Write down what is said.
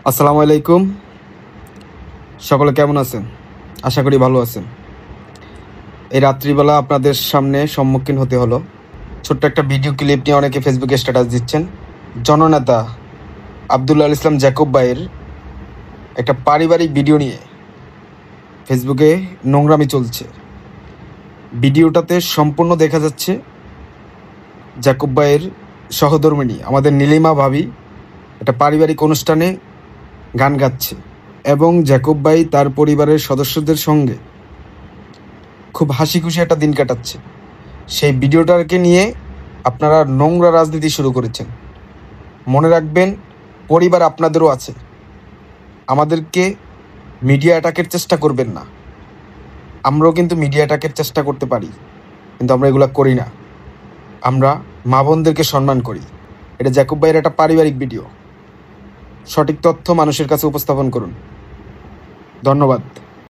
আসসালামু আলাইকুম। সকলে কেমন আছেন? আশা করি ভালো আছেন। এই রাত্রিবেলা আপনাদের সামনে সম্মুখীন হতে হলো। ছোট্ট একটা ভিডিও ক্লিপ নিয়ে অনেকে ফেসবুকে স্ট্যাটাস দিচ্ছেন। জননেতা আব্দুল্লাহ আল ইসলাম জ্যাকব ভাইয়ের একটা পারিবারিক ভিডিও নিয়ে ফেসবুকে নোংরামি চলছে। ভিডিওটাতে সম্পূর্ণ দেখা যাচ্ছে জ্যাকব ভাইয়ের সহধর্মিণী আমাদের নীলিমা ভাবি একটা পারিবারিক অনুষ্ঠানে গান গাচ্ছে এবং জ্যাকব ভাই তার পরিবারের সদস্যদের সঙ্গে খুব হাসি খুশি একটা দিন কাটাচ্ছে। সেই ভিডিওটাকে নিয়ে আপনারা নোংরা রাজনীতি শুরু করেছেন। মনে রাখবেন, পরিবার আপনাদেরও আছে। আমাদেরকে মিডিয়া অ্যাটাকের চেষ্টা করবেন না। আমরাও কিন্তু মিডিয়া অ্যাটাকের চেষ্টা করতে পারি, কিন্তু আমরা এগুলো করি না। আমরা মা বোনদেরকে সম্মান করি। এটা জ্যাকব ভাইয়ের একটা পারিবারিক ভিডিও। সঠিক তথ্য মানুষের কাছে উপস্থাপন করুন। ধন্যবাদ।